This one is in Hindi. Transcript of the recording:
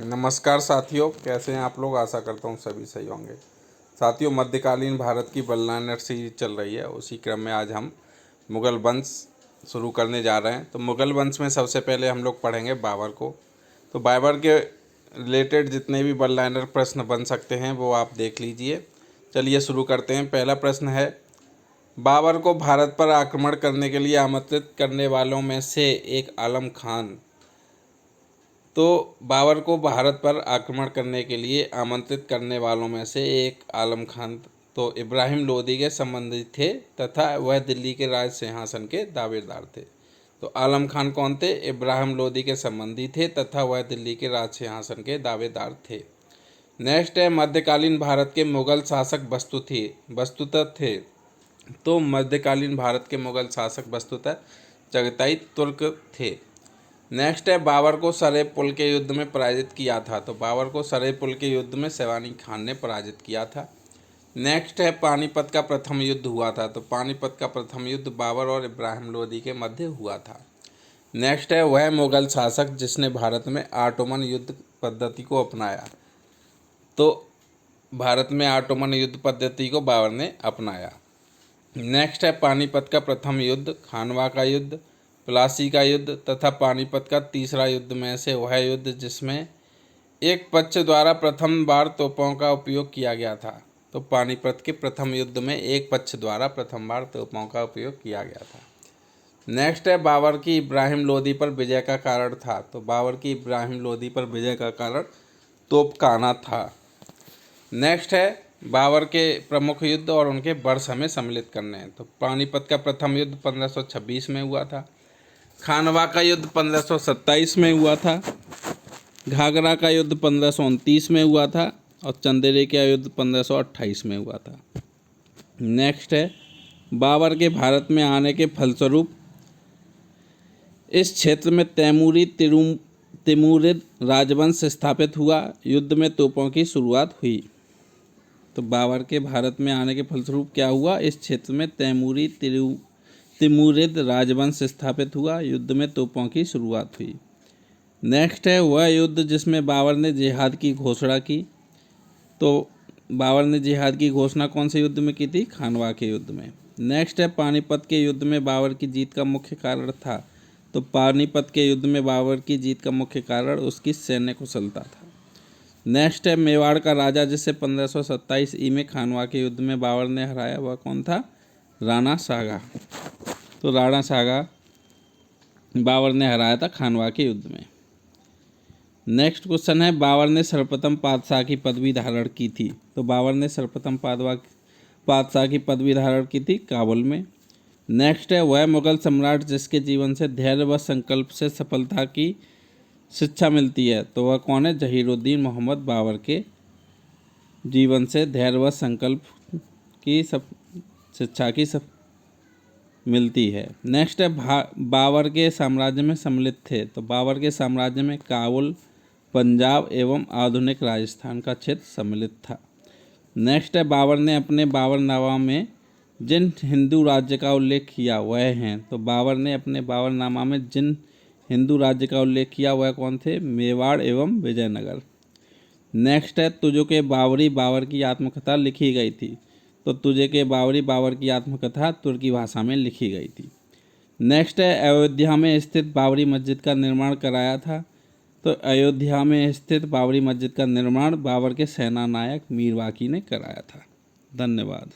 नमस्कार साथियों, कैसे हैं आप लोग। आशा करता हूँ सभी सही होंगे। साथियों, मध्यकालीन भारत की बल्लानर सीरीज चल रही है, उसी क्रम में आज हम मुग़ल वंश शुरू करने जा रहे हैं। तो मुग़ल वंश में सबसे पहले हम लोग पढ़ेंगे बाबर को। तो बाबर के रिलेटेड जितने भी बल्लानर प्रश्न बन सकते हैं वो आप देख लीजिए। चलिए शुरू करते हैं। पहला प्रश्न है, बाबर को भारत पर आक्रमण करने के लिए आमंत्रित करने वालों में से एक आलम खान। तो बाबर को भारत पर आक्रमण करने के लिए आमंत्रित करने वालों में से एक आलम खान तो इब्राहिम लोदी के संबंधी थे तथा वह दिल्ली के राज सिंहासन के दावेदार थे। तो आलम खान कौन थे? इब्राहिम लोदी के संबंधी थे तथा वह दिल्ली के राज सिंहासन के दावेदार थे। नेक्स्ट है, मध्यकालीन भारत के मुगल शासक वस्तुतः थे। तो मध्यकालीन भारत के मुगल शासक वस्तुतः चगताई तुर्क थे। नेक्स्ट है, बाबर को सरेह पुल के युद्ध में पराजित किया था। तो बाबर को सरेह पुल के युद्ध में सैवानी खान ने पराजित किया था। नेक्स्ट है, पानीपत का प्रथम युद्ध हुआ था। तो पानीपत का प्रथम युद्ध बाबर और इब्राहिम लोदी के मध्य हुआ था। नेक्स्ट है, वह मुगल शासक जिसने भारत में ऑटोमन युद्ध पद्धति को अपनाया। तो भारत में ऑटोमन युद्ध पद्धति को बाबर ने अपनाया। नेक्स्ट है, पानीपत का प्रथम युद्ध, खानवा का युद्ध, प्लासी का युद्ध तथा पानीपत का तीसरा युद्ध में से वह युद्ध जिसमें एक पक्ष द्वारा प्रथम बार तोपों का उपयोग किया गया था। तो पानीपत के प्रथम युद्ध में एक पक्ष द्वारा प्रथम बार तोपों का उपयोग किया गया था। नेक्स्ट है, बाबर की इब्राहिम लोदी पर विजय का कारण था। तो बाबर की इब्राहिम लोदी पर विजय का कारण तोपखाना था। नेक्स्ट है, बाबर के प्रमुख युद्ध और उनके वर्ष हमें सम्मिलित करने हैं। तो पानीपत का प्रथम युद्ध 1526 में हुआ था। खानवा का युद्ध 1527 में हुआ था। घाघरा का युद्ध 1529 में हुआ था और चंदेरी का युद्ध 1528 में हुआ था। नेक्स्ट है, बाबर के भारत में आने के फलस्वरूप इस क्षेत्र में तिमूरिद राजवंश स्थापित हुआ। युद्ध में तोपों की शुरुआत हुई। तो बाबर के भारत में आने के फलस्वरूप क्या हुआ? इस क्षेत्र में तिमूरिद राजवंश स्थापित हुआ। युद्ध में तोपों की शुरुआत हुई। नेक्स्ट है, वह युद्ध जिसमें बाबर ने जिहाद की घोषणा की। तो बाबर ने जिहाद की घोषणा कौन से युद्ध में की थी? खानवा के युद्ध में। नेक्स्ट है, पानीपत के युद्ध में बाबर की जीत का मुख्य कारण था। तो पानीपत के युद्ध में बाबर की जीत का मुख्य कारण उसकी सैन्य कुशलता था। नेक्स्ट है, मेवाड़ का राजा जिसे 1527 ई में खानवा के युद्ध में बाबर ने हराया वह कौन था? राणा सागा। तो राणा सागा बाबर ने हराया था खानवा के युद्ध में। नेक्स्ट क्वेश्चन है, बाबर ने सर्वप्रथम पातशाह की पदवी धारण की थी। तो बाबर ने सर्वप्रथम पातशाह की पदवी धारण की थी काबुल में। नेक्स्ट है, वह मुगल सम्राट जिसके जीवन से धैर्य व संकल्प से सफलता की शिक्षा मिलती है। तो वह कौन है? जहीरुद्दीन मोहम्मद बाबर के जीवन से धैर्य व संकल्प की शिक्षा की मिलती है। नेक्स्ट है, बाबर के साम्राज्य में सम्मिलित थे। तो बाबर के साम्राज्य में काबुल, पंजाब एवं आधुनिक राजस्थान का क्षेत्र सम्मिलित था। नेक्स्ट है, बाबर ने अपने बाबरनामा में जिन हिंदू राज्य का उल्लेख किया वह हैं। तो बाबर ने अपने बाबरनामा में जिन हिंदू राज्य का उल्लेख किया वह कौन थे? मेवाड़ एवं विजयनगर। नेक्स्ट है, तुझे के बाबरी बाबर की आत्मकथा लिखी गई थी। तो तुझे के बाबरी बाबर की आत्मकथा तुर्की भाषा में लिखी गई थी। नेक्स्ट है, अयोध्या में स्थित बाबरी मस्जिद का निर्माण कराया था। तो अयोध्या में स्थित बाबरी मस्जिद का निर्माण बाबर के सेनानायक मीर बाकी ने कराया था। धन्यवाद।